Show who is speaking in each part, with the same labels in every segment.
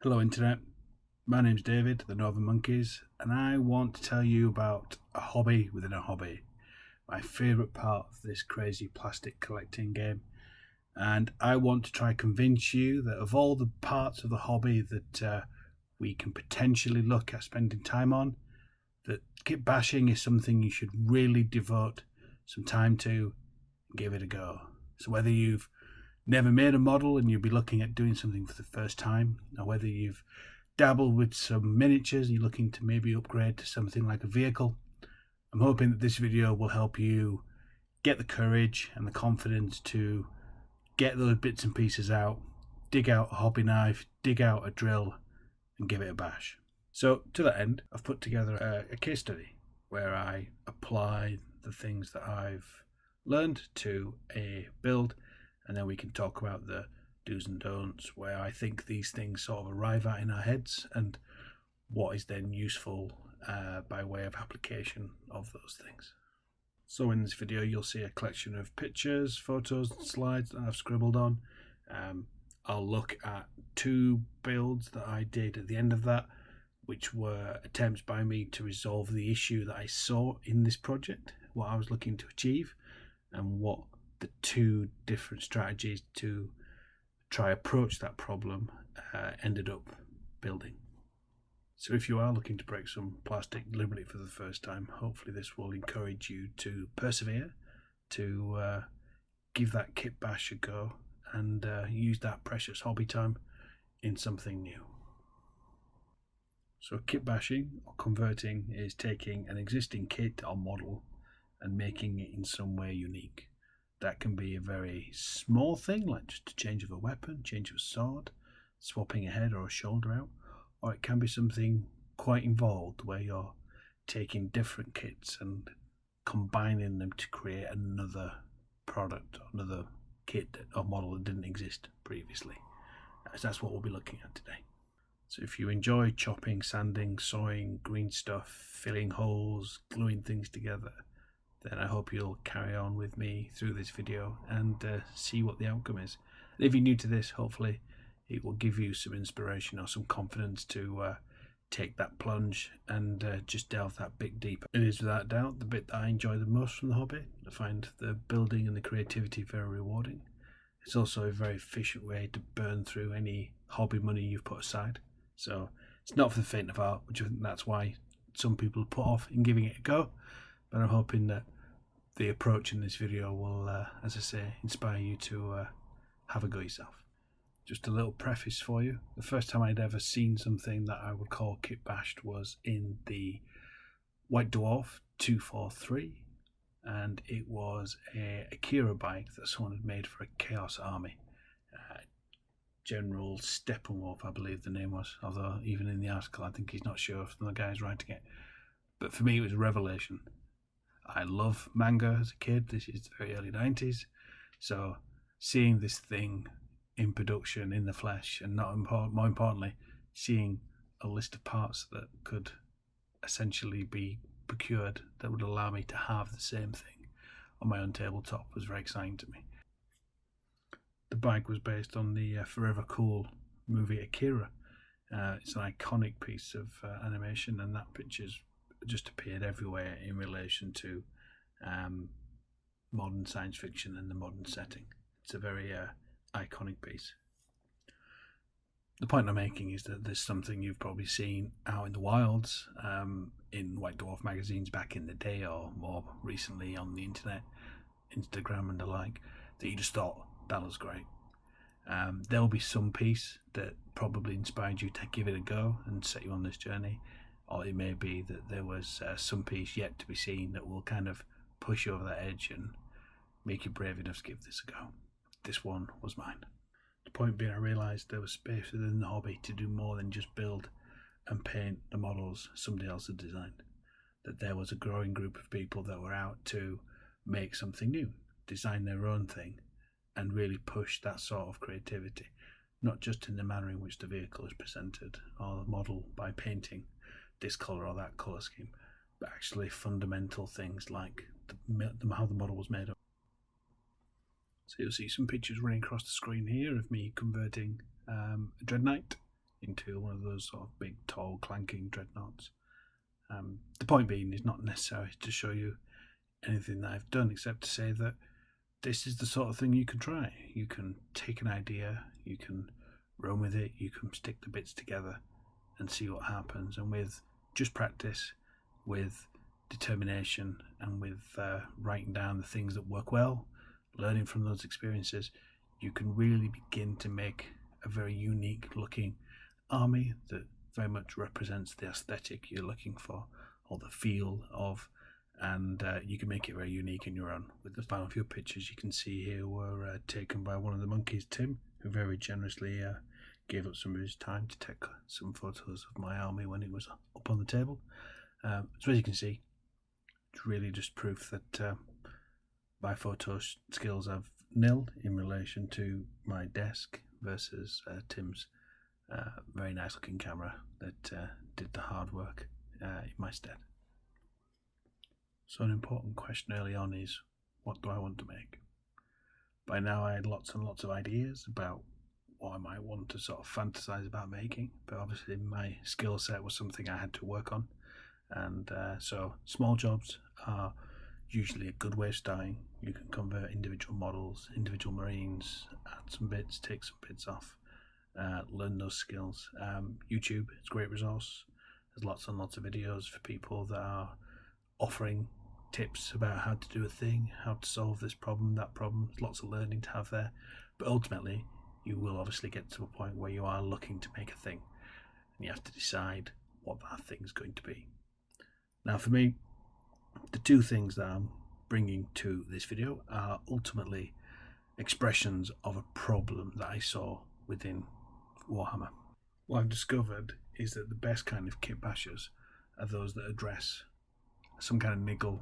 Speaker 1: Hello Internet, my name's David, the Northern Monkeys, and I want to tell you about a hobby within a hobby. My favourite part of this crazy plastic collecting game. And I want to try convince you that of all the parts of the hobby that we can potentially look at spending time on, that kit bashing is something you should really devote some time to and give it a go. So whether you've never made a model and you'll be looking at doing something for the first time, or whether you've dabbled with some miniatures and you're looking to maybe upgrade to something like a vehicle, I'm hoping that this video will help you get the courage and the confidence to get those bits and pieces out, dig out a hobby knife, dig out a drill and give it a bash. So to that end, I've put together a case study where I apply the things that I've learned to a build, and then we can talk about the do's and don'ts, where I think these things sort of arrive at in our heads and what is then useful by way of application of those things. So in this video you'll see a collection of pictures, photos and slides that I've scribbled on. I'll look at two builds that I did at the end of that, which were attempts by me to resolve the issue that I saw in this project, what I was looking to achieve, and what the two different strategies to try approach that problem ended up building. So if you are looking to break some plastic deliberately for the first time, hopefully this will encourage you to persevere, to give that kit bash a go, and use that precious hobby time in something new. So kit bashing or converting is taking an existing kit or model and making it in some way unique. That can be a very small thing, like just a change of a weapon, change of a sword, swapping a head or a shoulder out, or it can be something quite involved where you're taking different kits and combining them to create another product, another kit or model that didn't exist previously. So that's what we'll be looking at today. So if you enjoy chopping, sanding, sawing, green stuff, filling holes, gluing things together, then I hope you'll carry on with me through this video and see what the outcome is. And if you're new to this, hopefully it will give you some inspiration or some confidence to take that plunge and just delve that bit deeper. It is without doubt the bit that I enjoy the most from the hobby. I find the building and the creativity very rewarding. It's also a very efficient way to burn through any hobby money you've put aside. So it's not for the faint of heart, which I think that's why some people put off in giving it a go. But I'm hoping that the approach in this video will, as I say, inspire you to have a go yourself. Just a little preface for you. The first time I'd ever seen something that I would call kit bashed was in the White Dwarf 243, and it was a Akira bike that someone had made for a Chaos Army. General Steppenwolf, I believe the name was, although even in the article I think he's not sure if the guy's writing it. But for me it was a revelation. I love manga as a kid. This is the very early 90s. So seeing this thing in production, in the flesh, and more importantly, seeing a list of parts that could essentially be procured that would allow me to have the same thing on my own tabletop was very exciting to me. The bike was based on the Forever Cool movie Akira. It's an iconic piece of animation, and that picture's just appeared everywhere in relation to modern science fiction and the modern setting. It's a very iconic piece. The point I'm making is that there's something you've probably seen out in the wilds, in White Dwarf magazines back in the day, or more recently on the internet, Instagram and the like, that you just thought, that was great. There'll be some piece that probably inspired you to give it a go and set you on this journey. Or it may be that there was some piece yet to be seen that will kind of push you over that edge and make you brave enough to give this a go. This one was mine. The point being, I realised there was space within the hobby to do more than just build and paint the models somebody else had designed. That there was a growing group of people that were out to make something new, design their own thing, and really push that sort of creativity. Not just in the manner in which the vehicle is presented, or the model by painting this colour or that colour scheme, but actually fundamental things like how the model was made up. So you'll see some pictures running across the screen here of me converting a Dread Knight into one of those sort of big, tall, clanking dreadnoughts. The point being is not necessary to show you anything that I've done, except to say that this is the sort of thing you can try. You can take an idea, you can run with it, you can stick the bits together and see what happens. And with just practice, with determination, and with writing down the things that work well, learning from those experiences, you can really begin to make a very unique looking army that very much represents the aesthetic you're looking for, or the feel of, and you can make it very unique in your own. With the final few pictures you can see here were taken by one of the monkeys, Tim, who very generously gave up some of his time to take some photos of my army when it was up on the table. So as you can see, it's really just proof that my photo skills have nil in relation to my desk versus Tim's very nice looking camera that did the hard work in my stead. So an important question early on is, what do I want to make? By now I had lots and lots of ideas about what I might want to sort of fantasize about making, but obviously my skill set was something I had to work on, and so small jobs are usually a good way of starting. You can convert individual models, individual marines, add some bits, take some bits off, learn those skills. YouTube is a great resource. There's lots and lots of videos for people that are offering tips about how to do a thing, how to solve this problem, that problem. There's lots of learning to have there, but ultimately you will obviously get to a point where you are looking to make a thing, and you have to decide what that thing's going to be. Now for me, the two things that I'm bringing to this video are ultimately expressions of a problem that I saw within Warhammer. What I've discovered is that the best kind of kit bashers are those that address some kind of niggle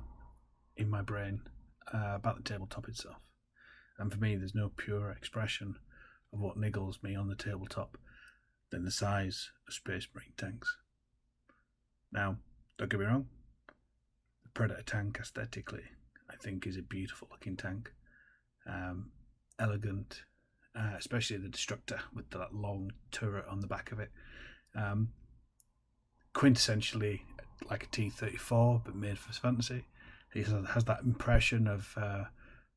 Speaker 1: in my brain about the tabletop itself. And for me, there's no purer expression of what niggles me on the tabletop than the size of Space Marine tanks. Now, don't get me wrong, the Predator tank aesthetically, I think, is a beautiful looking tank. Elegant, especially the Destructor with that long turret on the back of it. Quintessentially like a T-34, but made for fantasy. It has that impression of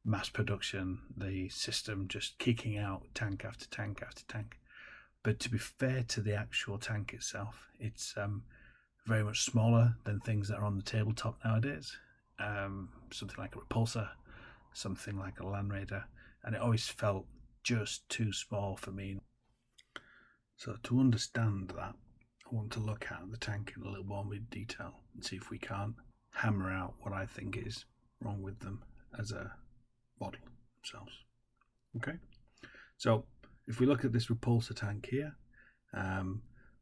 Speaker 1: mass production, the system just kicking out tank after tank after tank. But to be fair to the actual tank itself, it's very much smaller than things that are on the tabletop nowadays. Something like a Repulsor, something like a Land Raider, and it always felt just too small for me. So to understand that, I want to look at the tank in a little more detail and see if we can't hammer out what I think is wrong with them as a model themselves. Okay, so if we look at this Repulsor tank here,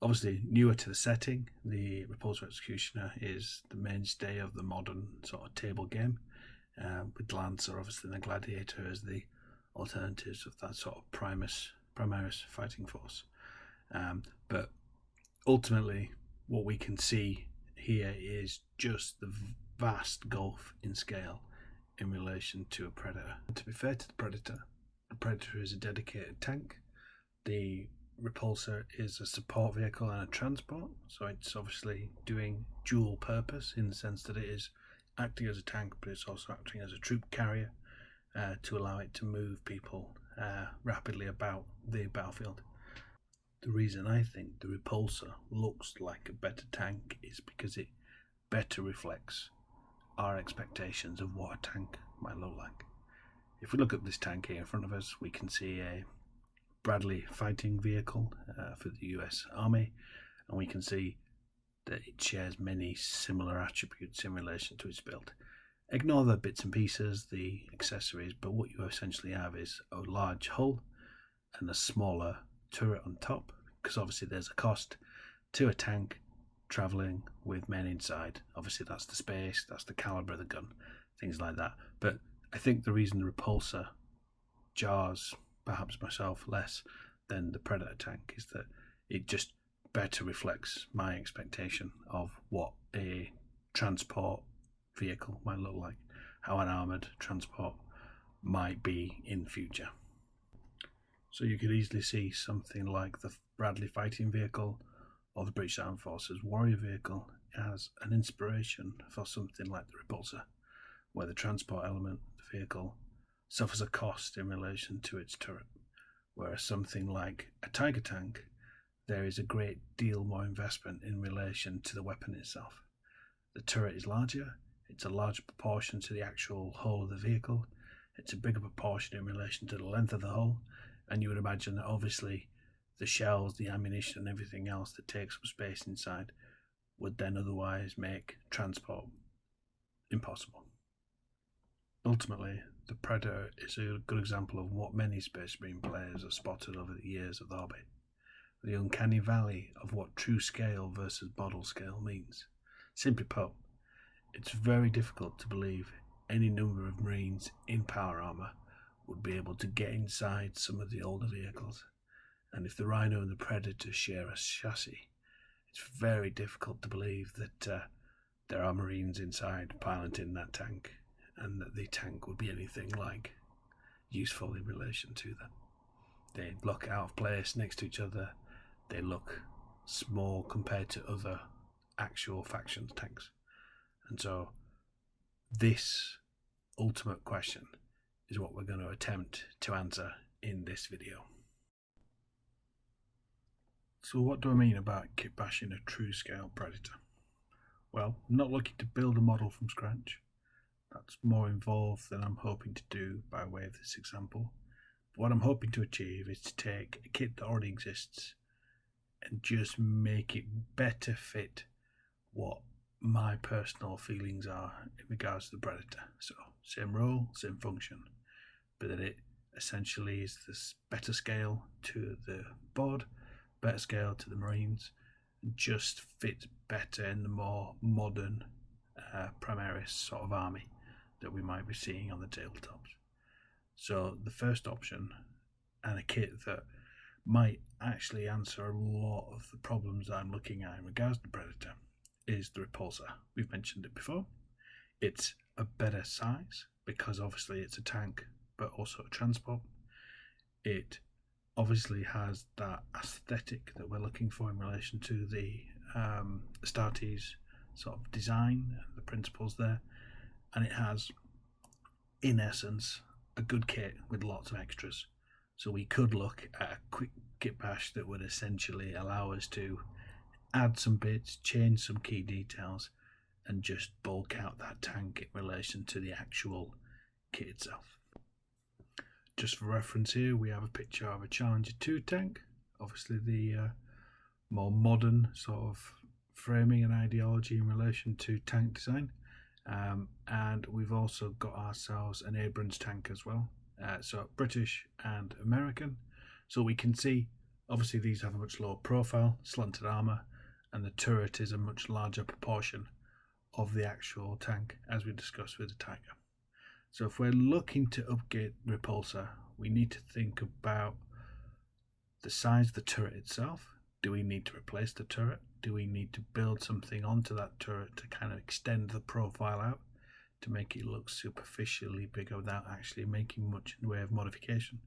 Speaker 1: obviously newer to the setting, the Repulsor Executioner is the mainstay of the modern sort of table game, with Lancer obviously and the Gladiator as the alternatives of that sort of Primaris fighting force. But ultimately what we can see here is just the vast gulf in scale in relation to a Predator. And to be fair to the Predator is a dedicated tank. The Repulsor is a support vehicle and a transport, so it's obviously doing dual purpose in the sense that it is acting as a tank, but it's also acting as a troop carrier to allow it to move people rapidly about the battlefield. The reason I think the Repulsor looks like a better tank is because it better reflects our expectations of what a tank might look like. If we look at this tank here in front of us, we can see a Bradley fighting vehicle for the US Army, and we can see that it shares many similar attributes in relation to its build. Ignore the bits and pieces, the accessories, but what you essentially have is a large hull and a smaller turret on top, because obviously there's a cost to a tank travelling with men inside. Obviously that's the space, that's the calibre of the gun, things like that. But I think the reason the Repulsor jars perhaps myself less than the Predator tank is that it just better reflects my expectation of what a transport vehicle might look like, how an armoured transport might be in future. So you could easily see something like the Bradley fighting vehicle or the British Armed Forces warrior vehicle as an inspiration for something like the repulsor, where the transport element of the vehicle suffers a cost in relation to its turret, whereas something like a Tiger tank, there is a great deal more investment in relation to the weapon itself. The turret is larger, it's a larger proportion to the actual hull of the vehicle, it's a bigger proportion in relation to the length of the hull, and you would imagine that obviously the shells, the ammunition, and everything else that takes up space inside would then otherwise make transport impossible. Ultimately, the Predator is a good example of what many Space Marine players have spotted over the years of the hobby. The uncanny valley of what true scale versus model scale means. Simply put, it's very difficult to believe any number of Marines in power armour would be able to get inside some of the older vehicles. And if the Rhino and the Predator share a chassis, it's very difficult to believe that there are Marines inside piloting that tank, and that the tank would be anything like useful in relation to that. They look out of place next to each other. They look small compared to other actual faction tanks. And so this ultimate question is what we're going to attempt to answer in this video. So what do I mean about kitbashing a true scale Predator? Well, I'm not looking to build a model from scratch. That's more involved than I'm hoping to do by way of this example. But what I'm hoping to achieve is to take a kit that already exists and just make it better fit what my personal feelings are in regards to the Predator. So same role, same function, but that it essentially is this better scale to the board, better scale to the Marines, and just fits better in the more modern Primaris sort of army that we might be seeing on the tabletops. So the first option, and a kit that might actually answer a lot of the problems I'm looking at in regards to the Predator, is the repulsor. We've mentioned it before. It's a better size because obviously it's a tank but also a transport. It obviously has that aesthetic that we're looking for in relation to the Astartes sort of design and the principles there, and it has in essence a good kit with lots of extras. So we could look at a quick kit bash that would essentially allow us to add some bits, change some key details, and just bulk out that tank in relation to the actual kit itself. Just for reference here, we have a picture of a Challenger 2 tank, obviously the more modern sort of framing and ideology in relation to tank design, and we've also got ourselves an Abrams tank as well, so British and American. So we can see obviously these have a much lower profile, slanted armour, and the turret is a much larger proportion of the actual tank, as we discussed with the Tiger. So if we're looking to upgrade the repulsor, we need to think about the size of the turret itself. Do we need to replace the turret? Do we need to build something onto that turret to kind of extend the profile out to make it look superficially bigger without actually making much in the way of modification?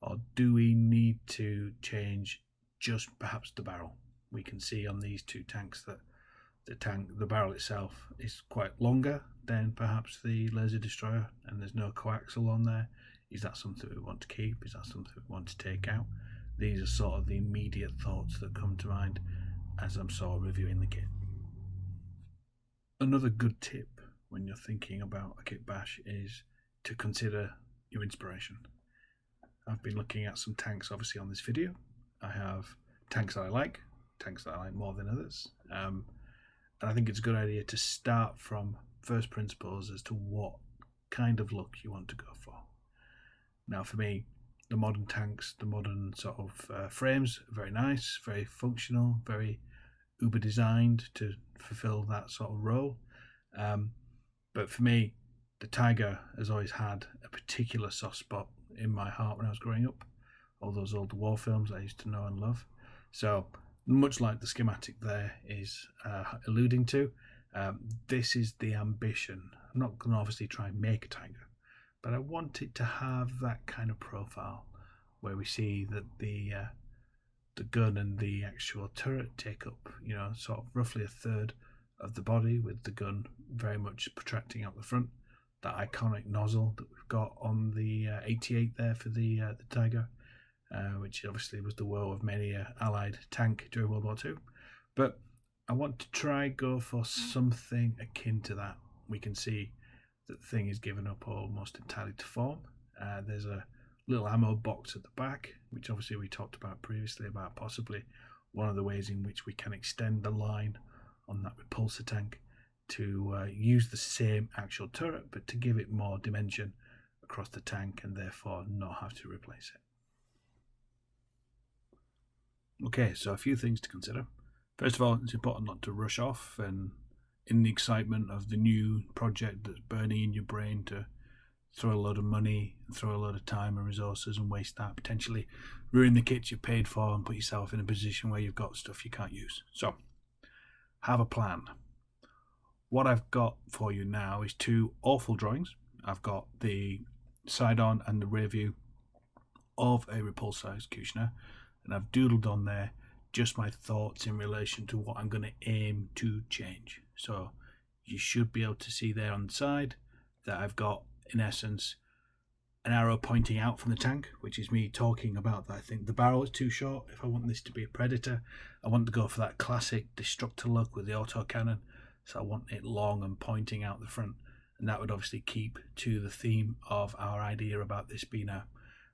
Speaker 1: Or do we need to change just perhaps the barrel? We can see on these two tanks that the barrel itself is quite longer than perhaps the laser destroyer, and there's no coaxial on there. Is that something we want to keep? Is that something we want to take out? These are sort of the immediate thoughts that come to mind as I'm sort of reviewing the kit. Another good tip when you're thinking about a kit bash is to consider your inspiration. I've been looking at some tanks obviously on this video. I have tanks that I like, tanks that I like more than others, and I think it's a good idea to start from first principles as to what kind of look you want to go for. Now for me, the modern tanks, the modern sort of frames are very nice, very functional, very uber designed to fulfill that sort of role. But for me, the Tiger has always had a particular soft spot in my heart when I was growing up. All those old war films I used to know and love. So much like the schematic there is alluding to, this is the ambition. I'm not going to obviously try and make a Tiger, but I want it to have that kind of profile where we see that the gun and the actual turret take up, sort of roughly a third of the body, with the gun very much protracting out the front. That iconic nozzle that we've got on the 88 there for the Tiger, which obviously was the woe of many Allied tank during World War II. But I want to try go for something akin to that. We can see that the thing is given up almost entirely to form. There's a little ammo box at the back, which obviously we talked about previously, about possibly one of the ways in which we can extend the line on that repulsor tank to use the same actual turret, but to give it more dimension across the tank and therefore not have to replace it. Okay, so a few things to consider. First of all, it's important not to rush off and in the excitement of the new project that's burning in your brain to throw a load of money, throw a load of time and resources and waste that, potentially ruin the kits you've paid for and put yourself in a position where you've got stuff you can't use. So, have a plan. What I've got for you now is two awful drawings. I've got the side-on and the rear view of a repulsor executioner, and I've doodled on there just my thoughts in relation to what I'm going to aim to change. So you should be able to see there on the side that I've got, in essence, an arrow pointing out from the tank, which is me talking about that I think the barrel is too short. If I want this to be a Predator, I want to go for that classic Destructor look with the autocannon. So I want it long and pointing out the front, and that would obviously keep to the theme of our idea about this being a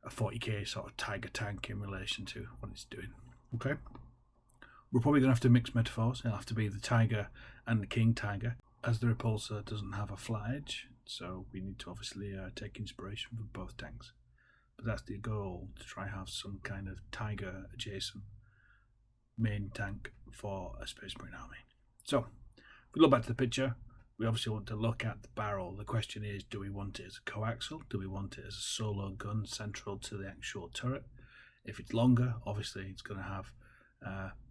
Speaker 1: 40k sort of Tiger tank in relation to what it's doing. Okay, we're probably going to have to mix metaphors. It'll have to be the Tiger and the King Tiger, as the repulsor doesn't have a flat edge, so we need to obviously take inspiration from both tanks. But that's the goal, to try have some kind of Tiger adjacent main tank for a Space Marine army. So if we look back to the picture, we obviously want to look at the barrel. The question is, do we want it as a coaxial? Do we want it as a solo gun central to the actual turret? If it's longer, obviously it's going to have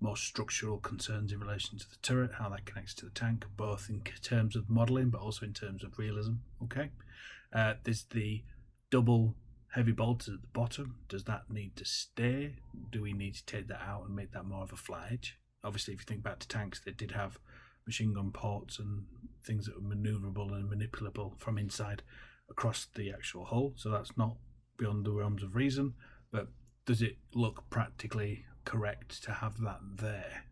Speaker 1: more structural concerns in relation to the turret, how that connects to the tank, both in terms of modelling but also in terms of realism. Okay, there's the double heavy bolters at the bottom. Does that need to stay? Do we need to take that out and make that more of a flat edge? Obviously, if you think back to tanks, they did have machine gun ports and things that were maneuverable and manipulable from inside across the actual hull, so that's not beyond the realms of reason. But does it look practically correct to have that there?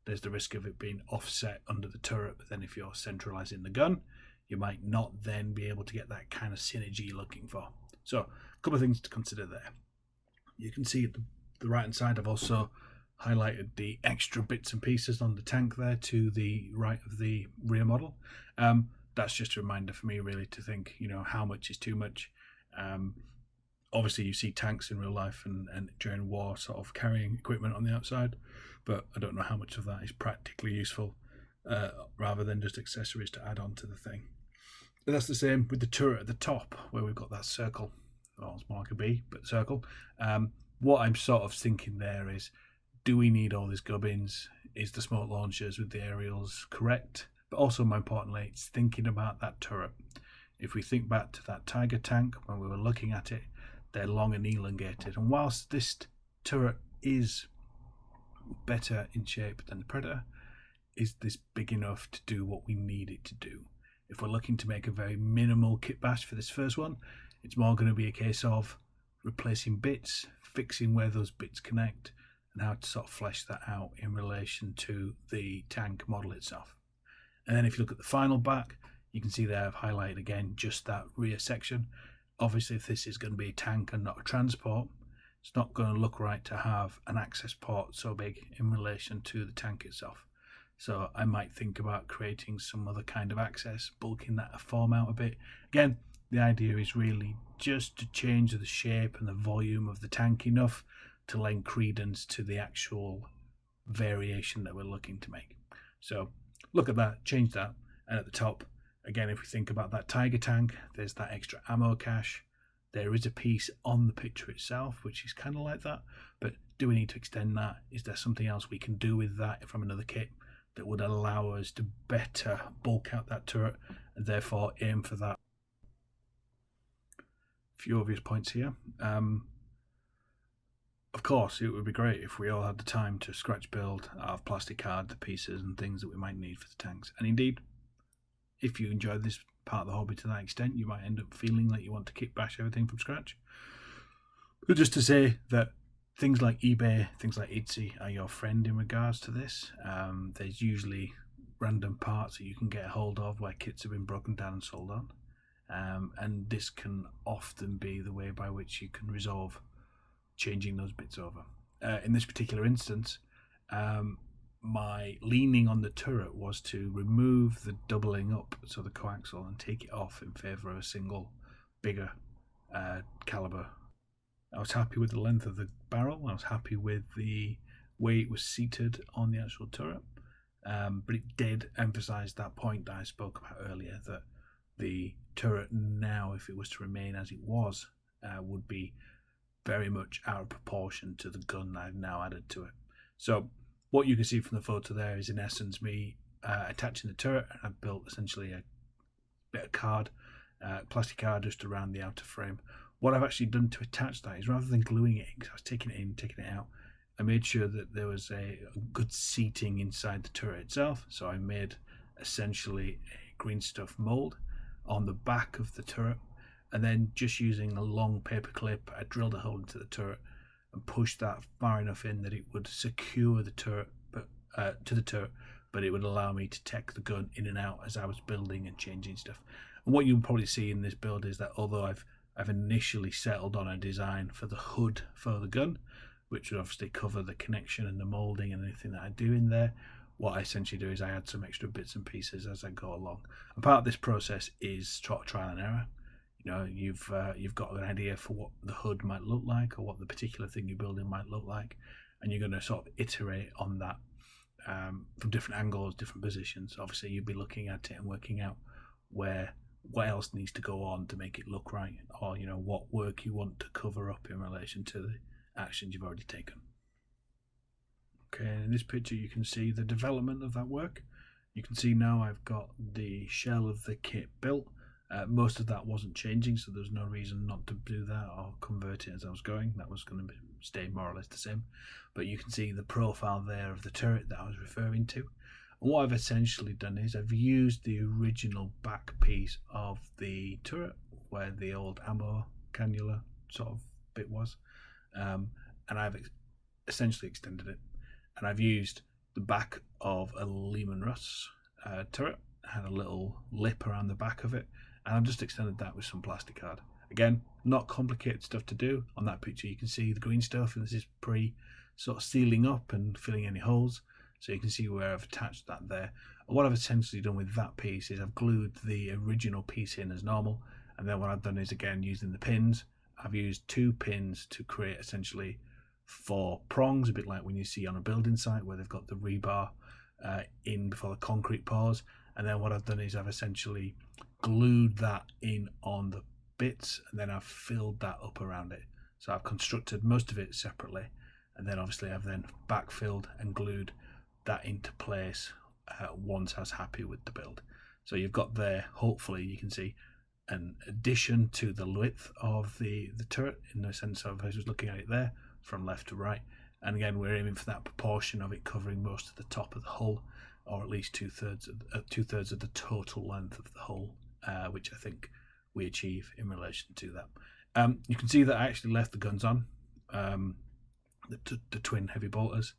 Speaker 1: There's the risk of it being offset under the turret, but then if you're centralizing the gun, you might not then be able to get that kind of synergy you're looking for. So a couple of things to consider there. You can see at the right hand side I've also highlighted the extra bits and pieces on the tank there to the right of the rear model. That's just a reminder for me really to think, how much is too much. Obviously you see tanks in real life and during war sort of carrying equipment on the outside, but I don't know how much of that is practically useful rather than just accessories to add on to the thing. But that's the same with the turret at the top, where we've got that circle. Well, it's more like a B, but circle. What I'm sort of thinking there is, do we need all these gubbins? Is the smoke launchers with the aerials correct? But also, more importantly, it's thinking about that turret. If we think back to that Tiger tank, when we were looking at it, they're long and elongated. And whilst this turret is better in shape than the Predator, is this big enough to do what we need it to do? If we're looking to make a very minimal kit bash for this first one, it's more going to be a case of replacing bits, fixing where those bits connect, and how to sort of flesh that out in relation to the tank model itself. And then if you look at the final back, you can see there I've highlighted again just that rear section. Obviously, if this is going to be a tank and not a transport, it's not going to look right to have an access port so big in relation to the tank itself. So I might think about creating some other kind of access, bulking that form out a bit. Again, the idea is really just to change the shape and the volume of the tank enough to lend credence to the actual variation that we're looking to make. So look at that, change that, and at the top, again, if we think about that Tiger tank, there's that extra ammo cache. There is a piece on the picture itself, which is kind of like that, but do we need to extend that? Is there something else we can do with that from another kit that would allow us to better bulk out that turret and therefore aim for that? A few obvious points here. Of course, it would be great if we all had the time to scratch build out of plastic card the pieces and things that we might need for the tanks. And indeed, if you enjoy this part of the hobby to that extent, you might end up feeling like you want to kit bash everything from scratch. But just to say that things like eBay, things like Etsy are your friend in regards to this. There's usually random parts that you can get a hold of where kits have been broken down and sold on. And this can often be the way by which you can resolve changing those bits over. In this particular instance, my leaning on the turret was to remove the doubling up, so the coaxial, and take it off in favour of a single bigger caliber. I was happy with the length of the barrel. I was happy with the way it was seated on the actual turret. But it did emphasise that point that I spoke about earlier, that the turret now, if it was to remain as it was, would be very much out of proportion to the gun that I've now added to it. So what you can see from the photo there is in essence me attaching the turret, and I've built essentially a bit of card, plastic card just around the outer frame. What I've actually done to attach that is, rather than gluing it in, because I was taking it in, taking it out, I made sure that there was a good seating inside the turret itself. So I made essentially a green stuff mold on the back of the turret, and then just using a long paper clip, I drilled a hole into the turret and pushed that far enough in that it would secure the turret to the turret, but it would allow me to take the gun in and out as I was building and changing stuff. And what you'll probably see in this build is that although I've initially settled on a design for the hood for the gun, which would obviously cover the connection and the moulding and anything that I do in there, what I essentially do is I add some extra bits and pieces as I go along. And part of this process is trial and error. You know, you've got an idea for what the hood might look like, or what the particular thing you're building might look like, and you're going to sort of iterate on that from different angles, different positions. Obviously, you'll be looking at it and working out what else needs to go on to make it look right, or what work you want to cover up in relation to the actions you've already taken. Okay, in this picture you can see the development of that work. You can see now I've got the shell of the kit built. Most of that wasn't changing, so there's no reason not to do that or convert it as I was going. That was going to stay more or less the same. But you can see the profile there of the turret that I was referring to. And what I've essentially done is I've used the original back piece of the turret where the old ammo cannula sort of bit was, and I've essentially extended it. And I've used the back of a Lehman Russ turret, had a little lip around the back of it, and I've just extended that with some plastic card. Again, not complicated stuff to do. On that picture you can see the green stuff, and this is pre sort of sealing up and filling any holes. So you can see where I've attached that there. And what I've essentially done with that piece is I've glued the original piece in as normal, and then what I've done is, again, using the pins, I've used 2 pins to create essentially 4 prongs, a bit like when you see on a building site where they've got the rebar in before the concrete pours. And then what I've done is I've essentially glued that in on the bits, and then I've filled that up around it. So I've constructed most of it separately, and then obviously I've then backfilled and glued that into place once I was happy with the build. So you've got there, hopefully you can see an addition to the width of the turret, in the sense of, I was looking at it there from left to right, and again we're aiming for that proportion of it covering most of the top of the hull, or at least two-thirds of the total length of the hull, which I think we achieve in relation to that. You can see that I actually left the guns on, the twin heavy bolters.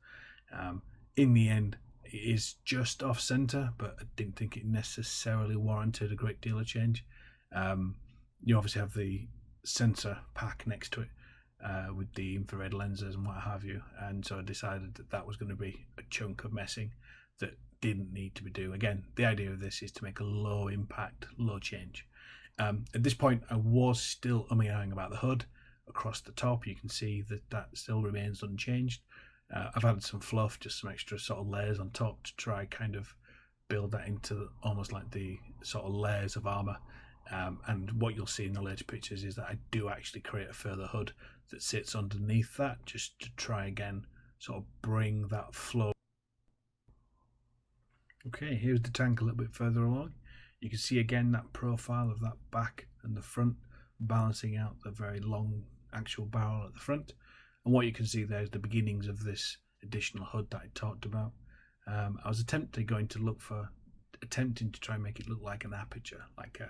Speaker 1: In the end, it is just off center, but I didn't think it necessarily warranted a great deal of change. You obviously have the sensor pack next to it with the infrared lenses and what have you, and so I decided that was going to be a chunk of messing that didn't need to be done. Again, the idea of this is to make a low impact, low change. At this point, I was still umming about the hood. Across the top, you can see that still remains unchanged. I've added some fluff, just some extra sort of layers on top to try kind of build that into almost like the sort of layers of armor. And what you'll see in the later pictures is that I do actually create a further hood that sits underneath that, just to try again sort of bring that flow. Okay, here's the tank a little bit further along. You can see again that profile of that back and the front balancing out the very long actual barrel at the front. And what you can see there is the beginnings of this additional HUD that I talked about. I was attempting to try and make it look like an aperture, like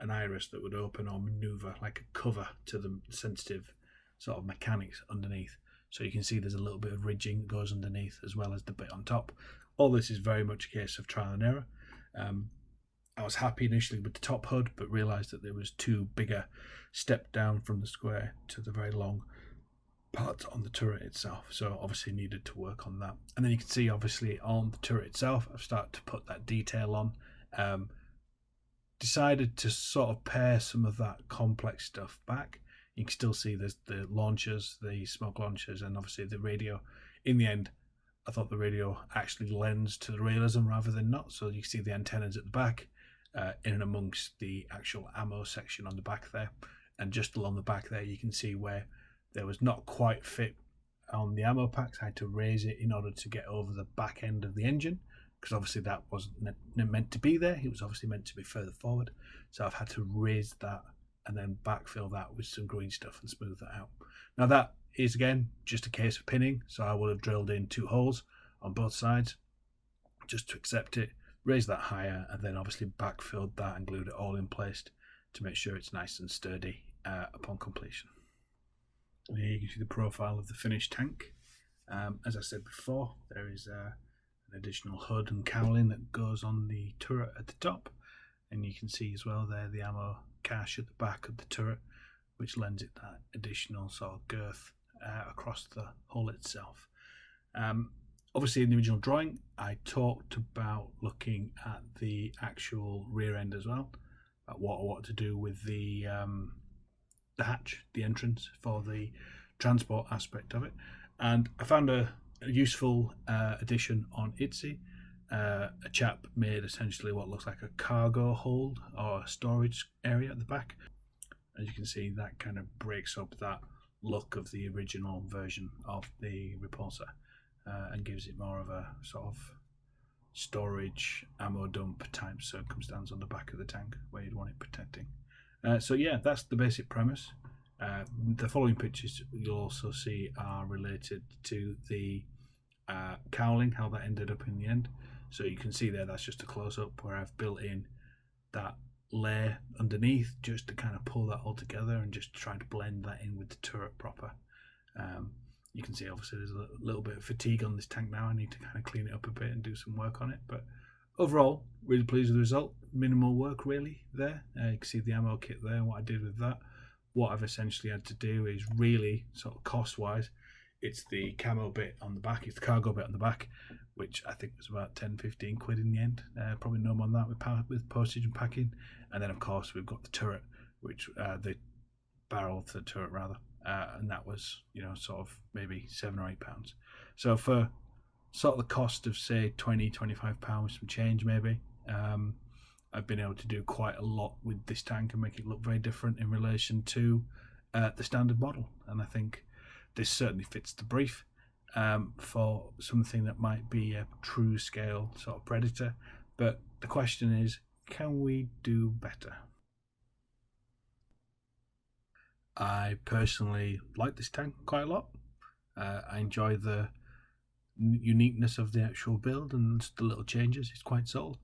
Speaker 1: an iris that would open or maneuver, like a cover to the sensitive sort of mechanics underneath. So you can see there's a little bit of ridging that goes underneath as well as the bit on top. All this is very much a case of trial and error. I was happy initially with the top HUD, but realised that there was two bigger step down from the square to the very long part on the turret itself, so obviously needed to work on that. And then you can see obviously on the turret itself I've started to put that detail on. Decided to sort of pare some of that complex stuff back. You can still see there's the launchers, the smoke launchers, and obviously the radio. In the end, I thought the radio actually lends to the realism rather than not. So you see the antennas at the back, in and amongst the actual ammo section on the back there, and just along the back there you can see where there was not quite fit on the ammo packs. I had to raise it in order to get over the back end of the engine, because obviously that wasn't meant to be there. It was obviously meant to be further forward. So I've had to raise that and then backfill that with some green stuff and smooth that out. Now that is again just a case of pinning, so I would have drilled in 2 holes on both sides just to accept it, raised that higher, and then obviously backfilled that and glued it all in place to make sure it's nice and sturdy upon completion. Here you can see the profile of the finished tank. As I said before, there is an additional HUD and cowling that goes on the turret at the top, and you can see as well there the ammo cache at the back of the turret, which lends it that additional sort of girth across the hull itself. Obviously in the original drawing I talked about looking at the actual rear end as well, at what to do with the hatch, the entrance for the transport aspect of it, and I found a useful addition on Etsy. A chap made essentially what looks like a cargo hold or a storage area at the back. As you can see, that kind of breaks up that look of the original version of the repulsor and gives it more of a sort of storage ammo dump type circumstance on the back of the tank where you'd want it protecting. So yeah, that's the basic premise. The following pictures you'll also see are related to the cowling, how that ended up in the end. So you can see there, that's just a close-up where I've built in that layer underneath just to kind of pull that all together and just try to blend that in with the turret proper. You can see obviously there's a little bit of fatigue on this tank now. I need to kind of clean it up a bit and do some work on it, but overall really pleased with the result. Minimal work really there. You can see the ammo kit there and what I did with that. What I've essentially had to do is really sort of cost wise, it's the camo bit on the back, it's the cargo bit on the back, which I think was about 10-15 quid in the end. Probably no more than that with postage and packing. And then of course we've got the turret, which the barrel to the turret rather, and that was, you know, sort of maybe £7 or £8. So for sort of the cost of say £20-25 some change maybe, I've been able to do quite a lot with this tank and make it look very different in relation to the standard model. And I think this certainly fits the brief for something that might be a true scale sort of Predator. But the question is, can we do better? I personally like this tank quite a lot. I enjoy the uniqueness of the actual build and the little changes. It's quite subtle.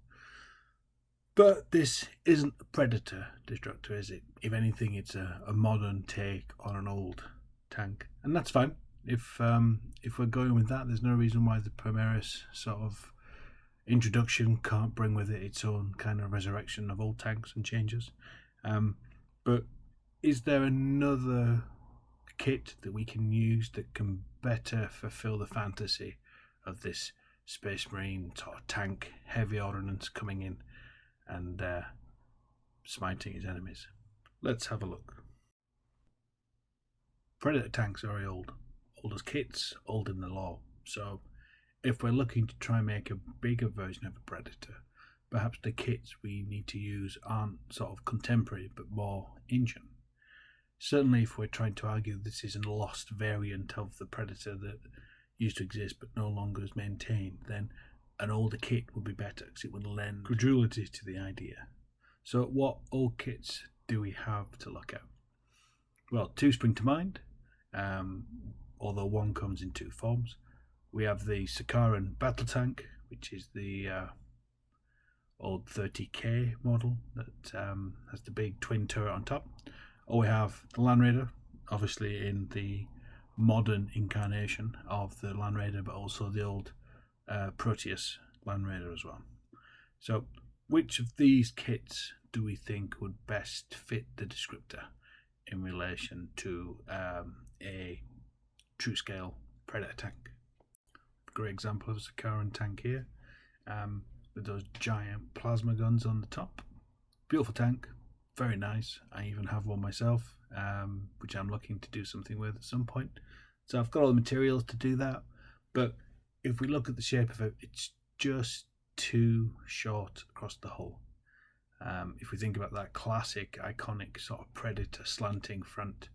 Speaker 1: But this isn't a Predator Destructor, is it? If anything, it's a modern take on an old tank, and that's fine. If we're going with that, there's no reason why the Primaris sort of introduction can't bring with it its own kind of resurrection of old tanks and changes. But is there another kit that we can use that can better fulfill the fantasy of this Space Marine sort of tank, heavy ordnance coming in and smiting his enemies? Let's have a look. Predator tanks are very old as kits, old in the lore. So if we're looking to try and make a bigger version of a Predator, perhaps the kits we need to use aren't sort of contemporary but more ancient. Certainly if we're trying to argue this is a lost variant of the Predator that used to exist but no longer is maintained, then an older kit would be better because it would lend credulity to the idea. So what old kits do we have to look at? Well, two spring to mind. although one comes in two forms. We have the Sakaran battle tank, which is the old 30k model that has the big twin turret on top. Or we have the Land Raider, obviously in the modern incarnation of the Land Raider, but also the old Proteus Land Raider as well. So, which of these kits do we think would best fit the descriptor in relation to a true scale Predator tank? Great example of a Sakaran tank here, with those giant plasma guns on the top. Beautiful tank, very nice. I even have one myself, which I'm looking to do something with at some point. So I've got all the materials to do that, but if we look at the shape of it, it's just too short across the hull. If we think about that classic, iconic sort of Predator slanting front,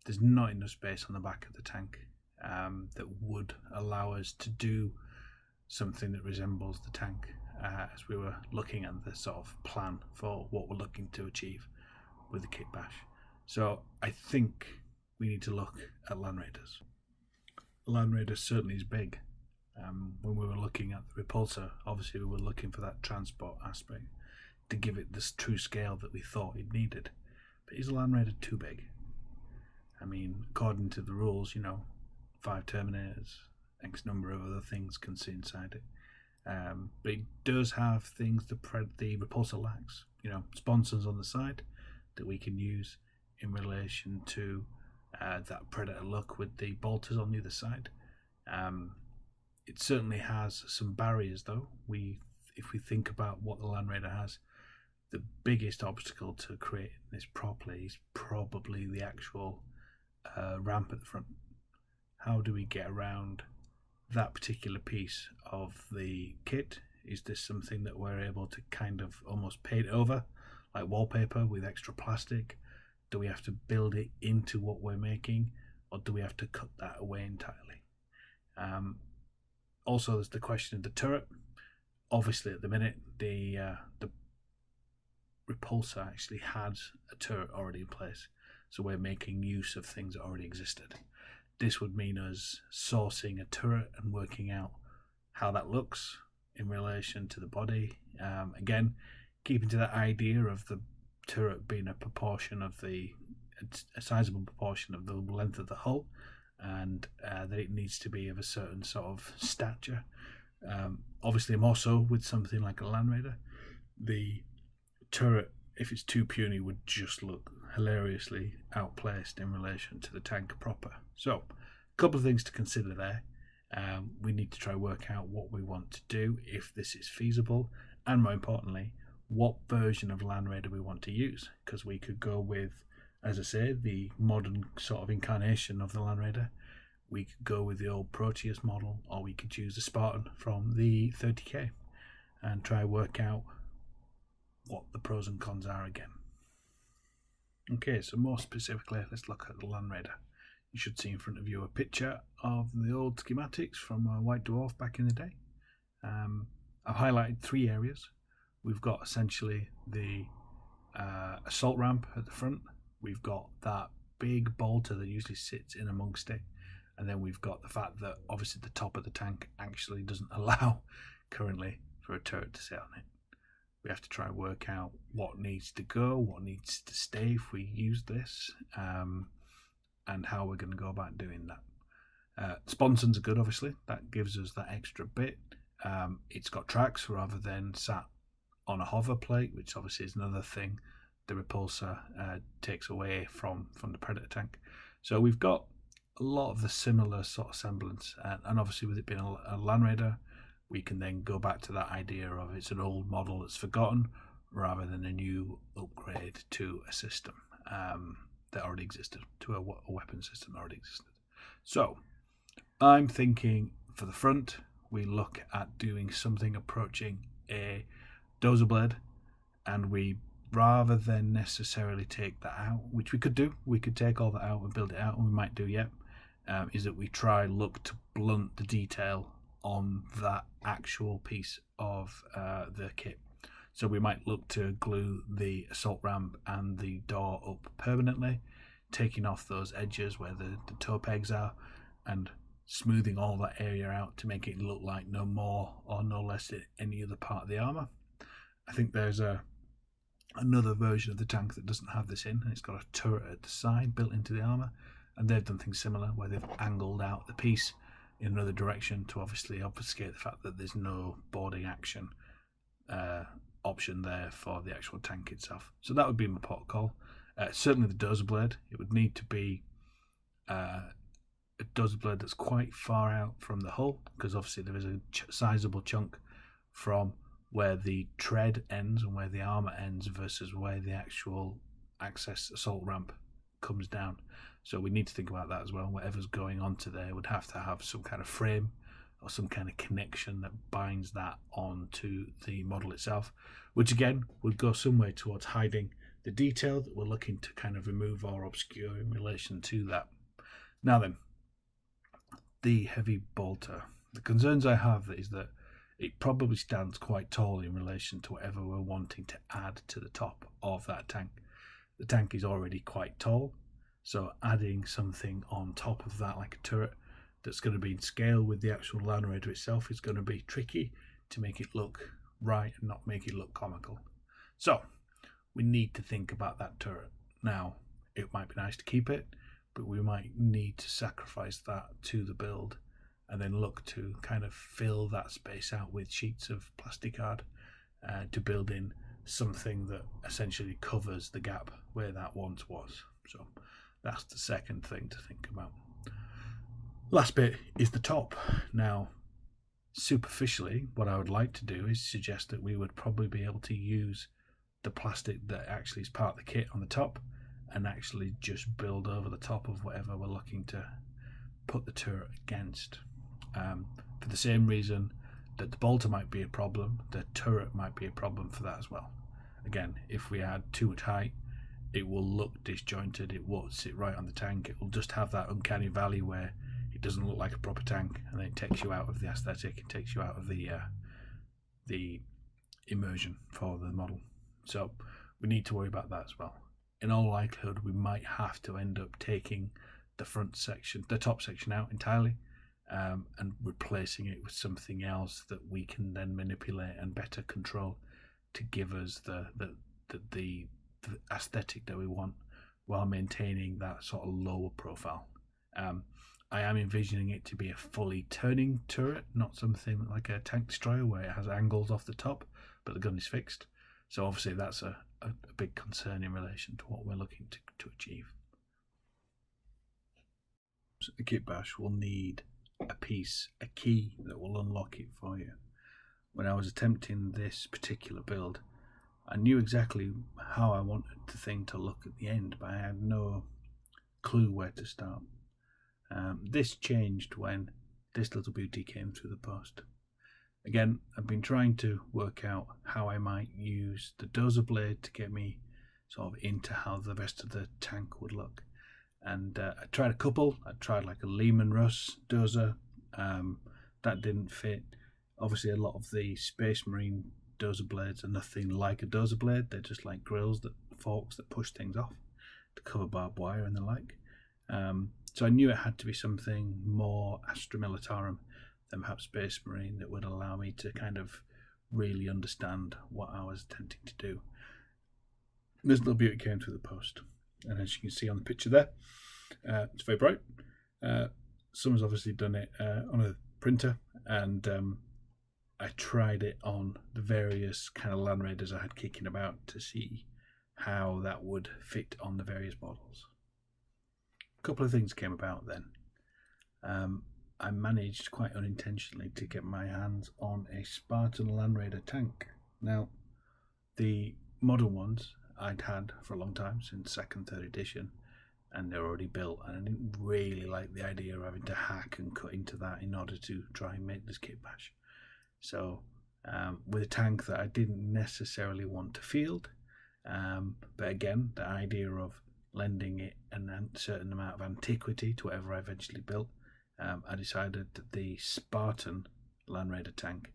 Speaker 1: there's not enough space on the back of the tank that would allow us to do something that resembles the tank as we were looking at the sort of plan for what we're looking to achieve with the Kitbash. So I think we need to look at Land Raiders. The Land Raider certainly is big. When we were looking at the Repulsor, obviously we were looking for that transport aspect to give it this true scale that we thought it needed. But is the Land Raider too big? I mean, according to the rules, 5 Terminators, X number of other things can sit inside it. But it does have things the Repulsor lacks. Sponsons on the side that we can use in relation to that Predator look with the bolters on the other side. It certainly has some barriers, though. If we think about what the Land Raider has, the biggest obstacle to creating this properly is probably the actual ramp at the front. How do we get around that particular piece of the kit? Is this something that we're able to kind of almost paint over like wallpaper with extra plastic? Do we have to build it into what we're making, or do we have to cut that away entirely? Also, there's the question of the turret. Obviously, at the minute, the Repulsor actually had a turret already in place, so we're making use of things that already existed. This would mean us sourcing a turret and working out how that looks in relation to the body. Again, keeping to that idea of the turret being a sizable proportion of the length of the hull, and that it needs to be of a certain sort of stature. Obviously, more so with something like a Land Raider. The turret, if it's too puny, would just look hilariously outplaced in relation to the tank proper. So, a couple of things to consider there. We need to try work out what we want to do, if this is feasible, and more importantly, what version of Land Raider we want to use, because we could go with, as I say, the modern sort of incarnation of the Land Raider. We could go with the old Proteus model, or we could use the Spartan from the 30k and try work out what the pros and cons are again. Okay, so more specifically, let's look at the Land Raider. You should see in front of you a picture of the old schematics from White Dwarf back in the day. I've highlighted 3 areas. We've got essentially the assault ramp at the front. We've got that big bolter that usually sits in amongst it. And then we've got the fact that obviously the top of the tank actually doesn't allow currently for a turret to sit on it. We have to try and work out what needs to go, what needs to stay if we use this, and how we're going to go about doing that. Sponsons are good, obviously. That gives us that extra bit. It's got tracks rather than sat on a hover plate, which obviously is another thing the Repulsor takes away from the Predator tank. So we've got a lot of the similar sort of semblance, and obviously with it being a Land Raider, we can then go back to that idea of it's an old model that's forgotten rather than a new upgrade to a system that already existed, to a weapon system that already existed. So I'm thinking for the front, we look at doing something approaching a dozer blade, and we, rather than necessarily take that out, which we could do, we could take all that out and build it out, and we might do yet, is that we look to blunt the detail on that actual piece of the kit. So we might look to glue the assault ramp and the door up permanently, taking off those edges where the toe pegs are, and smoothing all that area out to make it look like no more or no less any other part of the armour. I think there's another version of the tank that doesn't have this in, and it's got a turret at the side built into the armour, and they've done things similar where they've angled out the piece in another direction to obviously obfuscate the fact that there's no boarding action option there for the actual tank itself. So that would be my protocol. Certainly the dozer blade, it would need to be a dozer blade that's quite far out from the hull, because obviously there is a sizable chunk from where the tread ends and where the armour ends versus where the actual access assault ramp comes down. So we need to think about that as well. Whatever's going onto there would have to have some kind of frame or some kind of connection that binds that onto the model itself, which again would go some way towards hiding the detail that we're looking to kind of remove or obscure in relation to that. Now then, the heavy bolter. The concerns I have is that it probably stands quite tall in relation to whatever we're wanting to add to the top of that tank. The tank is already quite tall, so adding something on top of that, like a turret, that's going to be in scale with the actual Land Raider itself is going to be tricky to make it look right and not make it look comical. So we need to think about that turret. Now, it might be nice to keep it, but we might need to sacrifice that to the build and then look to kind of fill that space out with sheets of plastic card to build in something that essentially covers the gap where that once was. So that's the second thing to think about. Last bit is the top. Now, superficially, what I would like to do is suggest that we would probably be able to use the plastic that actually is part of the kit on the top and actually just build over the top of whatever we're looking to put the turret against. For the same reason that the bolter might be a problem, the turret might be a problem for that as well. Again, if we add too much height, it will look disjointed, it won't sit right on the tank, it will just have that uncanny valley where it doesn't look like a proper tank, and then it takes you out of the aesthetic, it takes you out of the immersion for the model. So we need to worry about that as well. In all likelihood, we might have to end up taking the front section, the top section out entirely, and replacing it with something else that we can then manipulate and better control to give us the aesthetic that we want while maintaining that sort of lower profile. I am envisioning it to be a fully turning turret, not something like a tank destroyer where it has angles off the top, but the gun is fixed. So obviously that's a big concern in relation to what we're looking to achieve. So the kit bash will need a key that will unlock it for you. When I was attempting this particular build, I knew exactly how I wanted the thing to look at the end, but I had no clue where to start. This changed when this little beauty came through the post. Again, I've been trying to work out how I might use the dozer blade to get me sort of into how the rest of the tank would look. And I tried a couple. I tried like a Lehman Russ dozer. That didn't fit. Obviously, a lot of the Space Marine dozer blades are nothing like a dozer blade. They're just like forks that push things off to cover barbed wire and the like. So I knew it had to be something more Astra Militarum than perhaps Space Marine that would allow me to kind of really understand what I was attempting to do. This little beauty came through the post, and as you can see on the picture there, it's very bright. Someone's obviously done it on a printer, and I tried it on the various kind of Land Raiders I had kicking about to see how that would fit on the various models. A couple of things came about then. I managed quite unintentionally to get my hands on a Spartan Land Raider tank. Now, the modern ones I'd had for a long time, since 2nd, 3rd edition, and they're already built, and I didn't really like the idea of having to hack and cut into that in order to try and make this kit bash. So with a tank that I didn't necessarily want to field, but again, the idea of lending it a certain amount of antiquity to whatever I eventually built, I decided that the Spartan Land Raider tank,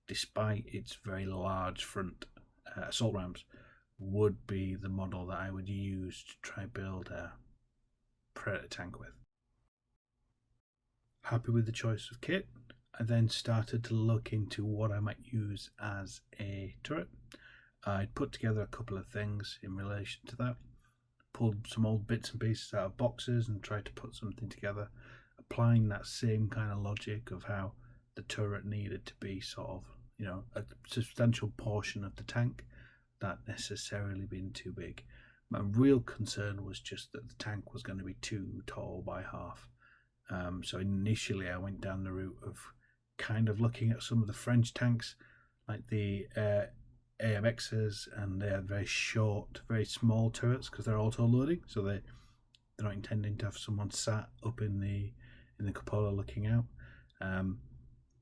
Speaker 1: despite its very large front assault ramps, would be the model that I would use to try build a Predator tank with. happy with the choice of kit, I then started to look into what I might use as a turret. I'd put together a couple of things in relation to that, pulled some old bits and pieces out of boxes and tried to put something together, applying that same kind of logic of how the turret needed to be sort of, a substantial portion of the tank, not necessarily being too big. My real concern was just that the tank was going to be too tall by half. So initially I went down the route of kind of looking at some of the French tanks, like the AMXs, and they had very short, very small turrets because they're auto-loading, so they're not intending to have someone sat up in the cupola looking out,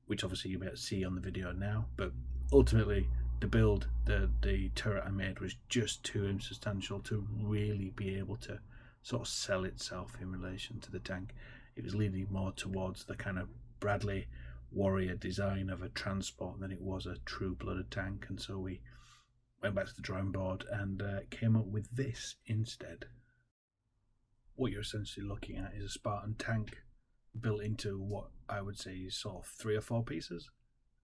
Speaker 1: which obviously you'll be able to see on the video now. But ultimately, the build, the turret I made was just too insubstantial to really be able to sort of sell itself in relation to the tank. It was leaning more towards the kind of Bradley Warrior design of a transport than it was a true-blooded tank, and so we went back to the drawing board and came up with this instead. What you're essentially looking at is a Spartan tank built into what I would say is sort of 3 or 4 pieces.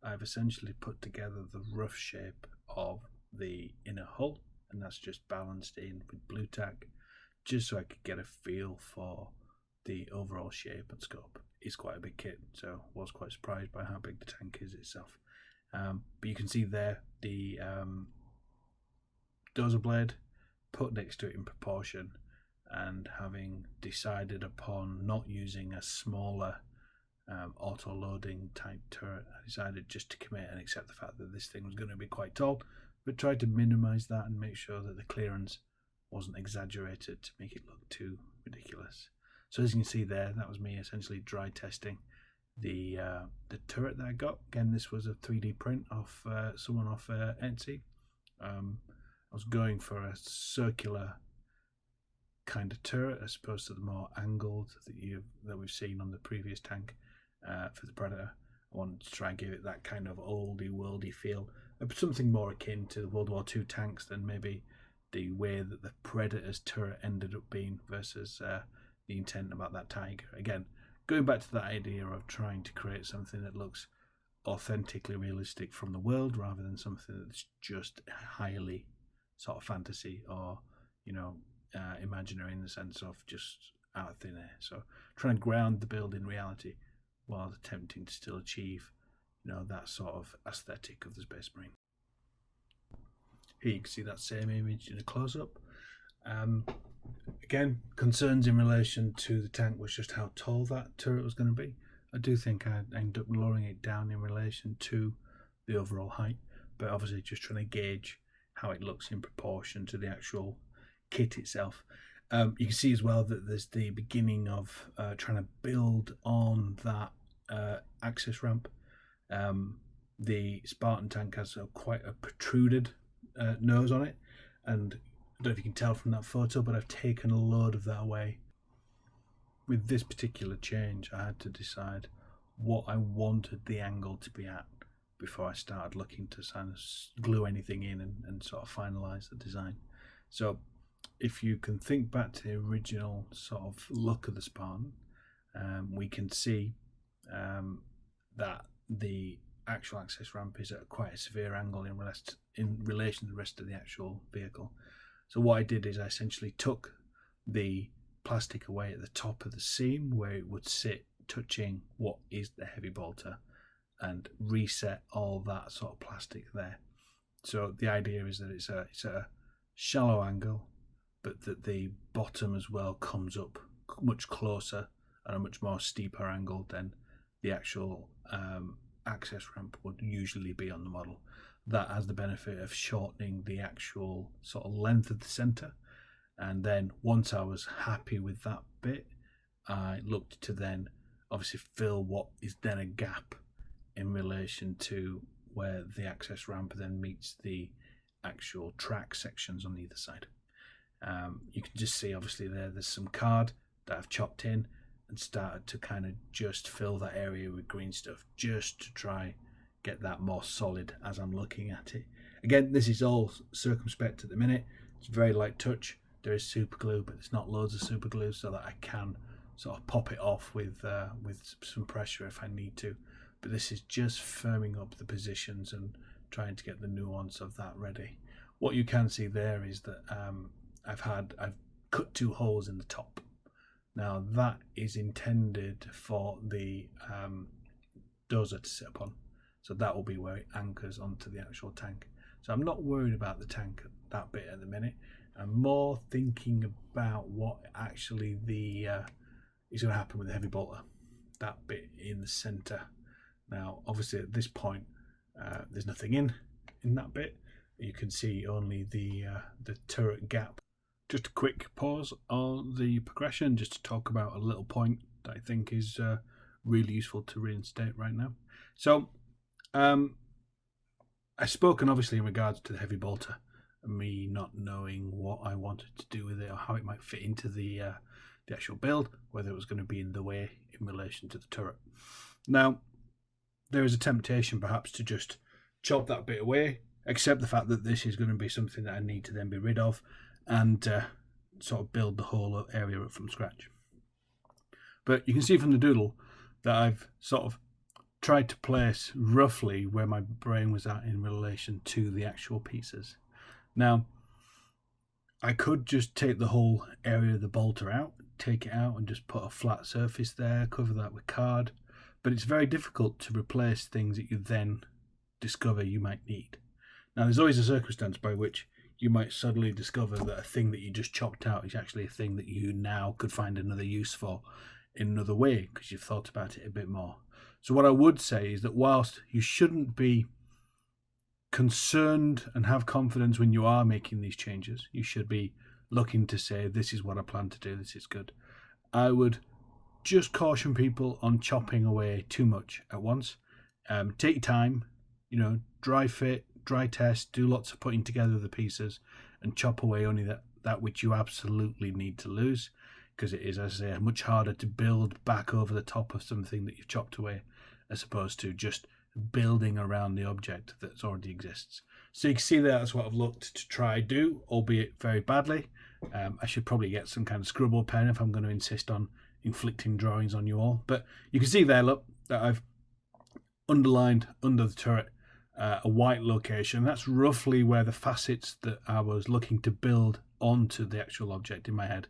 Speaker 1: I've essentially put together the rough shape of the inner hull, and that's just balanced in with blue tack, just so I could get a feel for the overall shape and scope. It's quite a big kit, so I was quite surprised by how big the tank is itself. But you can see there the dozer blade put next to it in proportion, and having decided upon not using a smaller auto-loading type turret, I decided just to commit and accept the fact that this thing was going to be quite tall, but tried to minimize that and make sure that the clearance wasn't exaggerated to make it look too ridiculous. So as you can see there, that was me essentially dry testing the turret that I got. Again, this was a 3D print of someone off Etsy. I was going for a circular kind of turret as opposed to the more angled that we've seen on the previous tank for the Predator. I wanted to try and give it that kind of oldie worldy feel, something more akin to the World War II tanks than maybe the way that the Predator's turret ended up being versus the intent about that Tiger. Again, going back to that idea of trying to create something that looks authentically realistic from the world rather than something that's just highly sort of fantasy or imaginary in the sense of just out of thin air. So trying to ground the build in reality while attempting to still achieve that sort of aesthetic of the Space Marine. Here you can see that same image in a close-up. Again, concerns in relation to the tank was just how tall that turret was going to be. I do think I ended up lowering it down in relation to the overall height, but obviously just trying to gauge how it looks in proportion to the actual kit itself. You can see as well that there's the beginning of trying to build on that access ramp. The Spartan tank has quite a protruded nose on it, and I don't know if you can tell from that photo, but I've taken a load of that away. With this particular change, I had to decide what I wanted the angle to be at before I started looking to kind of glue anything in and sort of finalise the design. So if you can think back to the original sort of look of the Spartan, we can see that the actual access ramp is at quite a severe angle in relation to the rest of the actual vehicle. So what I did is I essentially took the plastic away at the top of the seam where it would sit touching what is the heavy bolter, and reset all that sort of plastic there. So the idea is that it's a shallow angle, but that the bottom as well comes up much closer at a much more steeper angle than the actual access ramp would usually be on the model. That has the benefit of shortening the actual sort of length of the center. And then once I was happy with that bit, I looked to then obviously fill what is then a gap in relation to where the access ramp then meets the actual track sections on either side. You can just see obviously there's some card that I've chopped in and started to kind of just fill that area with green stuff just to try get that more solid as I'm looking at it. Again, this is all circumspect at the minute. It's very light touch. There is super glue, but it's not loads of super glue, so that I can sort of pop it off with some pressure if I need to. But this is just firming up the positions and trying to get the nuance of that ready. What you can see there is that I've cut 2 holes in the top. Now that is intended for the dozer to sit upon, so that will be where it anchors onto the actual tank. So I'm not worried about the tank, that bit at the minute. I'm more thinking about what actually is going to happen with the heavy bolter, that bit in the centre. Now obviously at this point there's nothing in that bit. You can see only the turret gap. Just a quick pause on the progression just to talk about a little point that I think is really useful to reinstate right now. So I've spoken obviously in regards to the heavy bolter and me not knowing what I wanted to do with it or how it might fit into the actual build, whether it was going to be in the way in relation to the turret. Now there is a temptation perhaps to just chop that bit away, accept the fact that this is going to be something that I need to then be rid of, and sort of build the whole area up from scratch. But you can see from the doodle that I've sort of tried to place roughly where my brain was at in relation to the actual pieces. Now I could just take the whole area of the bolter out, take it out and just put a flat surface there, cover that with card, but it's very difficult to replace things that you then discover you might need. Now there's always a circumstance by which you might suddenly discover that a thing that you just chopped out is actually a thing that you now could find another use for in another way because you've thought about it a bit more. So what I would say is that whilst you shouldn't be concerned and have confidence when you are making these changes, you should be looking to say, this is what I plan to do, this is good. I would just caution people on chopping away too much at once. Take your time, dry fit, dry test, do lots of putting together the pieces and chop away only that which you absolutely need to lose, because it is, as I say, much harder to build back over the top of something that you've chopped away as opposed to just building around the object that already exists. So you can see that's what I've looked to try do, albeit very badly. I should probably get some kind of scribble pen if I'm going to insist on inflicting drawings on you all. But you can see there, look, that I've underlined under the turret a white location. That's roughly where the facets that I was looking to build onto the actual object in my head.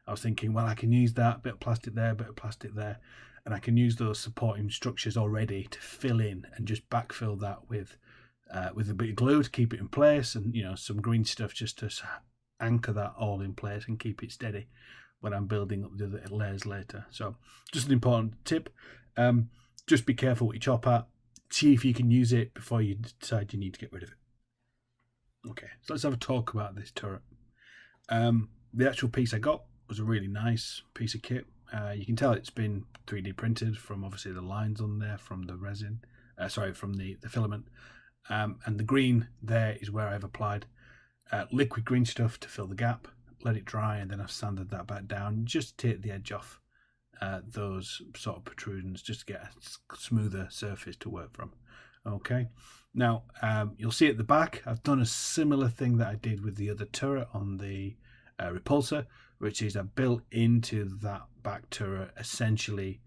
Speaker 1: I was thinking, well, I can use that bit of plastic there, bit of plastic there, and I can use those supporting structures already to fill in and just backfill that with a bit of glue to keep it in place, and some green stuff just to anchor that all in place and keep it steady when I'm building up the other layers later. So just an important tip. Just be careful what you chop at. See if you can use it before you decide you need to get rid of it. Okay, so let's have a talk about this turret. The actual piece I got was a really nice piece of kit. You can tell it's been 3D printed from obviously the lines on there from the resin, from the filament. And the green there is where I've applied liquid green stuff to fill the gap, let it dry, and then I've sanded that back down just to take the edge off those sort of protrusions, just to get a smoother surface to work from. Okay, now you'll see at the back I've done a similar thing that I did with the other turret on the repulsor, which is I built into that back turret essentially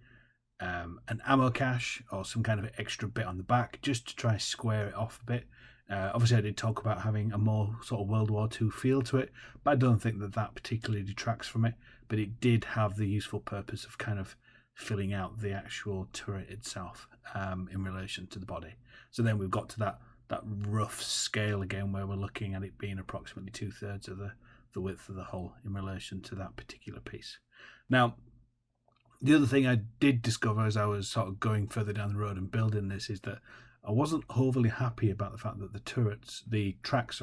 Speaker 1: an ammo cache or some kind of extra bit on the back just to try square it off a bit. Obviously I did talk about having a more sort of World War II feel to it, but I don't think that particularly detracts from it, but it did have the useful purpose of kind of filling out the actual turret itself in relation to the body. So then we've got to that rough scale again where we're looking at it being approximately 2/3 of the width of the hull in relation to that particular piece. Now, the other thing I did discover as I was sort of going further down the road and building this is that I wasn't overly happy about the fact that the tracks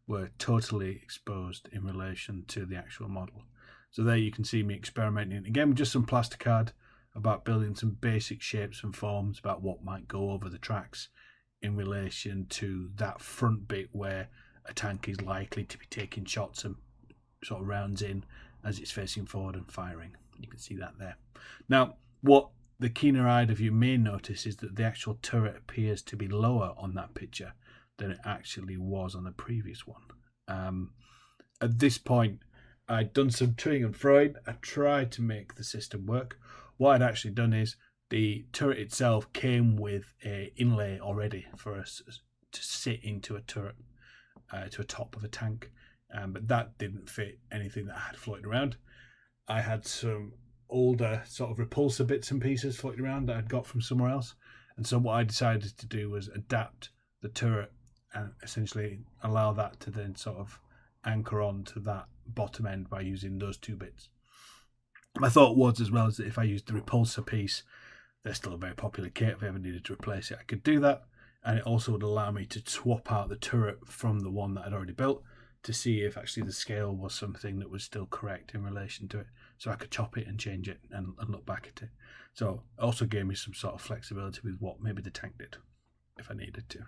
Speaker 1: were totally exposed in relation to the actual model. So there you can see me experimenting again with just some plasticard about building some basic shapes and forms about what might go over the tracks in relation to that front bit where a tank is likely to be taking shots and sort of rounds in as it's facing forward and firing. You can see that there. Now, what the keener-eyed of you may notice is that the actual turret appears to be lower on that picture than it actually was on the previous one. At this point, I'd done some toing and froing. I tried to make the system work. What I'd actually done is the turret itself came with a inlay already for us to sit into a turret, to a top of a tank, but that didn't fit anything that I had floating around. I had some older sort of repulsor bits and pieces floating around that I'd got from somewhere else, and so what I decided to do was adapt the turret and essentially allow that to then sort of anchor on to that bottom end by using those two bits. My thought was as well as that if I used the repulsor piece, they're still a very popular kit. If I ever needed to replace it, I could do that, and it also would allow me to swap out the turret from the one that I'd already built to see if actually the scale was something that was still correct in relation to it, so I could chop it and change it and look back at it. So it also gave me some sort of flexibility with what maybe the tank did if I needed to.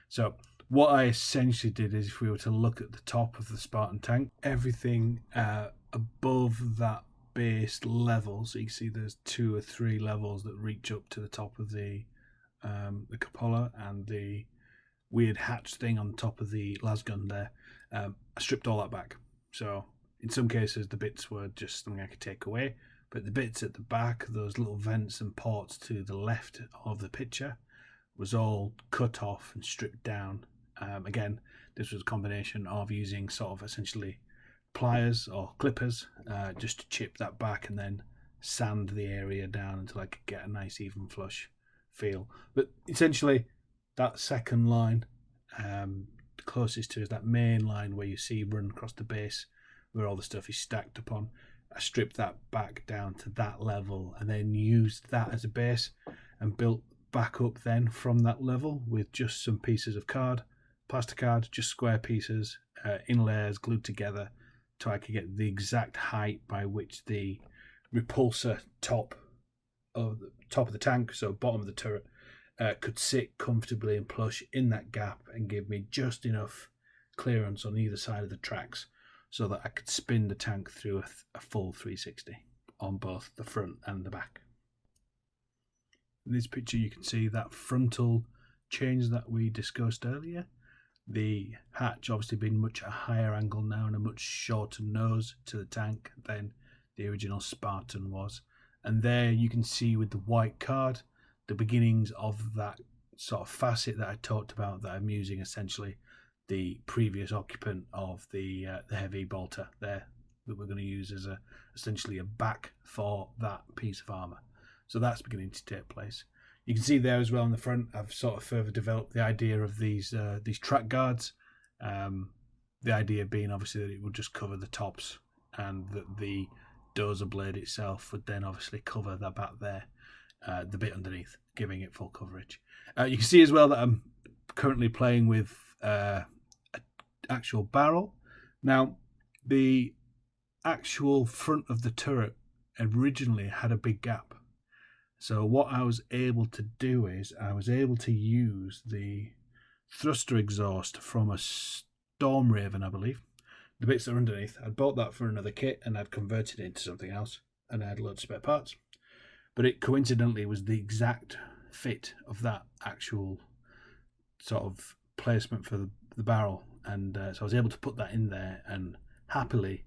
Speaker 1: So what I essentially did is, if we were to look at the top of the Spartan tank, everything above that base level, so you can see there's 2 or 3 levels that reach up to the top of the cupola and the weird hatch thing on top of the lasgun there. I stripped all that back. So in some cases the bits were just something I could take away, but the bits at the back, those little vents and ports to the left of the picture, was all cut off and stripped down. Again, this was a combination of using sort of essentially pliers or clippers just to chip that back and then sand the area down until I could get a nice even flush feel. But essentially that second line, the closest to is that main line where you see run across the base where all the stuff is stacked upon. I stripped that back down to that level and then used that as a base and built back up then from that level with just some pieces of card, plasticard, just square pieces in layers glued together, so I could get the exact height by which the repulsor top of the tank, so bottom of the turret, could sit comfortably and plush in that gap and give me just enough clearance on either side of the tracks so that I could spin the tank through a full 360 on both the front and the back. In this picture you can see that frontal change that we discussed earlier. The hatch obviously being much at a higher angle now and a much shorter nose to the tank than the original Spartan was. And there you can see with the white card the beginnings of that sort of facet that I talked about, that I'm using essentially the previous occupant of the heavy bolter there that we're going to use as essentially a back for that piece of armour. So that's beginning to take place. You can see there as well in the front, I've sort of further developed the idea of these track guards. The idea being obviously that it would just cover the tops and that the dozer blade itself would then obviously cover that back there, the bit underneath, giving it full coverage. You can see as well that I'm currently playing with an actual barrel. Now, the actual front of the turret originally had a big gap. So what I was able to do is I was able to use the thruster exhaust from a Storm Raven, I believe. The bits that are underneath, I'd bought that for another kit and I'd converted it into something else, and I had loads of spare parts. But it coincidentally was the exact fit of that actual sort of placement for the barrel, and so I was able to put that in there, and happily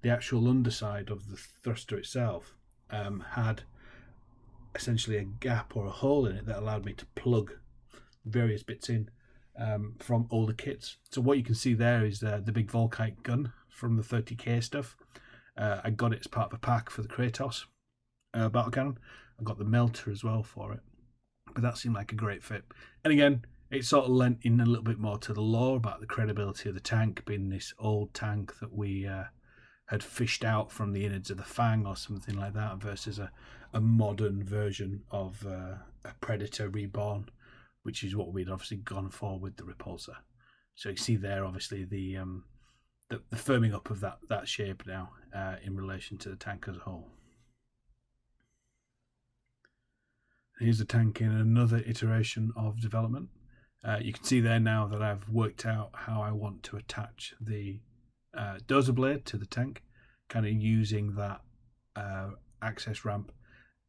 Speaker 1: the actual underside of the thruster itself had essentially a gap or a hole in it that allowed me to plug various bits in from older kits. So what you can see there is the big Volkite gun from the 30k stuff. I got it as part of a pack for the Kratos battle cannon. I got the melter as well for it, but that seemed like a great fit. And again, it sort of lent in a little bit more to the lore about the credibility of the tank being this old tank that we had fished out from the innards of the Fang or something like that, versus a modern version of a Predator reborn, which is what we'd obviously gone for with the repulsor. So you see there obviously the firming up of that shape now in relation to the tank as a whole. Here's the tank in another iteration of development. You can see there now that I've worked out how I want to attach the dozer blade to the tank, kind of using that access ramp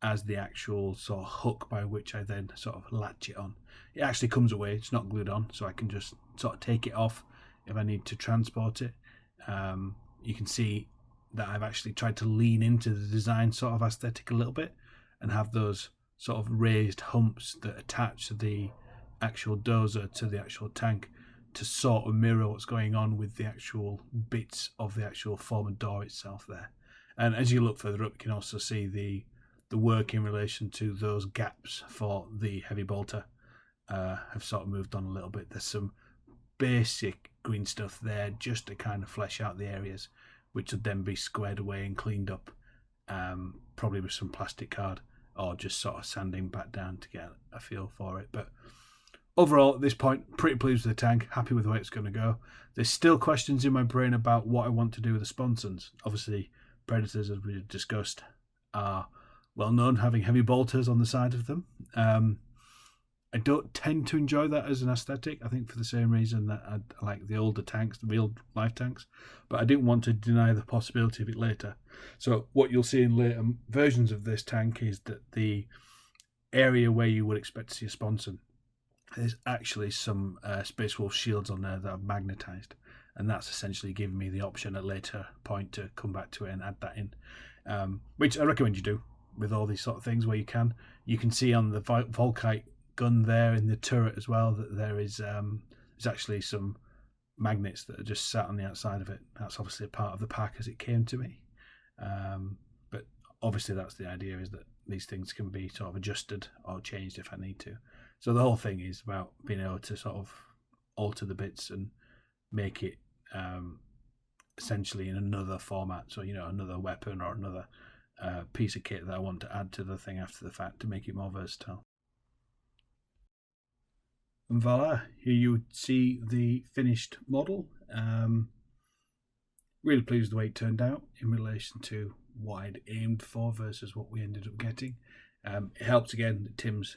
Speaker 1: as the actual sort of hook by which I then sort of latch it on. It actually comes away, it's not glued on, so I can just sort of take it off if I need to transport it. You can see that I've actually tried to lean into the design sort of aesthetic a little bit and have those sort of raised humps that attach the actual dozer to the actual tank to sort of mirror what's going on with the actual bits of the actual former door itself there. And as you look further up, you can also see the work in relation to those gaps for the heavy bolter have sort of moved on a little bit. There's some basic green stuff there just to kind of flesh out the areas, which would then be squared away and cleaned up, probably with some plastic card or just sort of sanding back down to get a feel for it. But overall, at this point, pretty pleased with the tank, happy with the way it's going to go. There's still questions in my brain about what I want to do with the sponsons. Obviously, Predators, as we discussed, are well known having heavy bolters on the side of them. I don't tend to enjoy that as an aesthetic, I think for the same reason that I like the older tanks, the real life tanks, but I didn't want to deny the possibility of it later. So what you'll see in later versions of this tank is that the area where you would expect to see a sponson, there's actually some Space Wolf shields on there that are magnetized, and that's essentially giving me the option at a later point to come back to it and add that in, which I recommend you do with all these sort of things where you can. You can see on the Volkite gun there in the turret as well that there's actually some magnets that are just sat on the outside of it. That's obviously a part of the pack as it came to me, but obviously that's the idea, is that these things can be sort of adjusted or changed if I need to. So the whole thing is about being able to sort of alter the bits and make it essentially in another format, so another weapon or another piece of kit that I want to add to the thing after the fact to make it more versatile. And voila, here you would see the finished model. Really pleased with the way it turned out in relation to what I'd aimed for versus what we ended up getting. It helps again that Tim's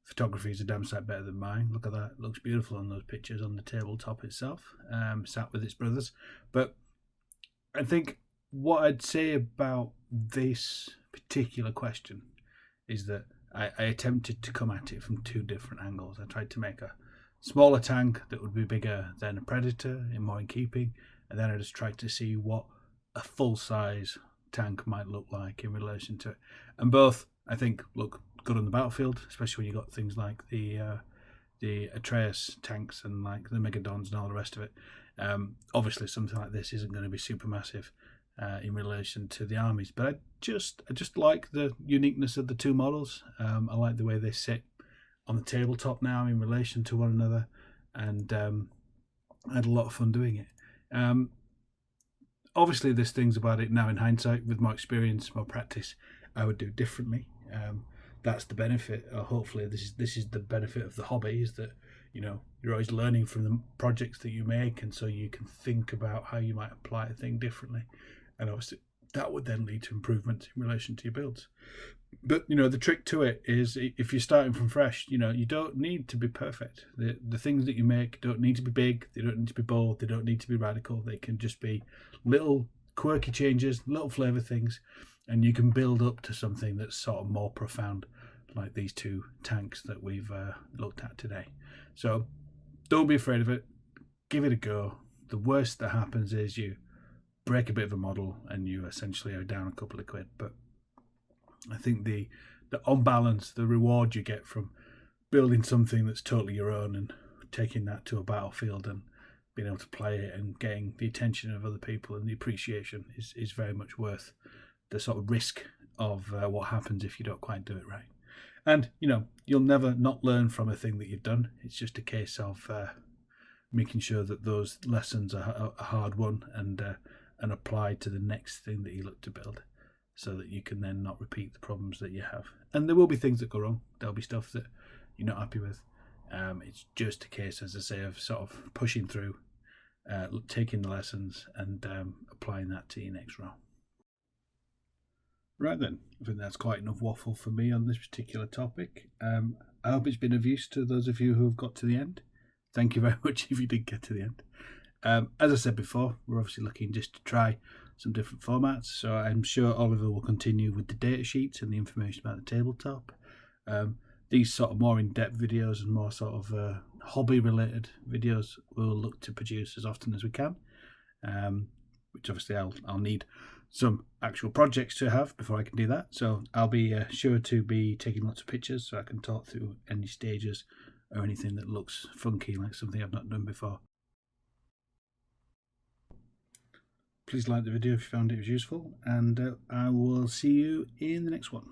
Speaker 1: photography is a damn sight better than mine. Look at that, it looks beautiful on those pictures on the tabletop itself, sat with its brothers. But I think what I'd say about this particular question is that I attempted to come at it from two different angles. I tried to make a smaller tank that would be bigger than a Predator, more in keeping, and then I just tried to see what a full-size tank might look like in relation to it. And both, I think, look good on the battlefield, especially when you got things like the Atreus tanks and like the Megadons and all the rest of it. Obviously, something like this isn't going to be super massive in relation to the armies, but I just like the uniqueness of the two models. I like the way they sit on the tabletop now in relation to one another, and I had a lot of fun doing it. Obviously, there's things about it now in hindsight, with more experience, more practice, I would do differently. That's the benefit, or hopefully this is the benefit of the hobby, is that you're always learning from the projects that you make, and so you can think about how you might apply a thing differently, and obviously that would then lead to improvements in relation to your builds. But the trick to it is, if you're starting from fresh, you don't need to be perfect. The things that you make don't need to be big, they don't need to be bold, they don't need to be radical. They can just be little quirky changes, little flavour things, and you can build up to something that's sort of more profound, like these two tanks that we've looked at today. So don't be afraid of it, give it a go. The worst that happens is you break a bit of a model and you essentially are down a couple of quid. But I think the on balance, the reward you get from building something that's totally your own and taking that to a battlefield and being able to play it and getting the attention of other people and the appreciation is very much worth the sort of risk of what happens if you don't quite do it right. And you'll never not learn from a thing that you've done. It's just a case of making sure that those lessons are hard won and applied to the next thing that you look to build, so that you can then not repeat the problems that you have. And there will be things that go wrong. There'll be stuff that you're not happy with. It's just a case, as I say, of sort of pushing through, taking the lessons and applying that to your next role. Right then, I think that's quite enough waffle for me on this particular topic. I hope it's been of use to those of you who have got to the end. Thank you very much if you did get to the end. As I said before, we're obviously looking just to try some different formats, so I'm sure Oliver will continue with the data sheets and the information about the tabletop. These sort of more in-depth videos and more sort of hobby-related videos we'll look to produce as often as we can, which obviously I'll need some actual projects to have before I can do that. So I'll be sure to be taking lots of pictures so I can talk through any stages or anything that looks funky, like something I've not done before. Please like the video if you found it was useful, and I will see you in the next one.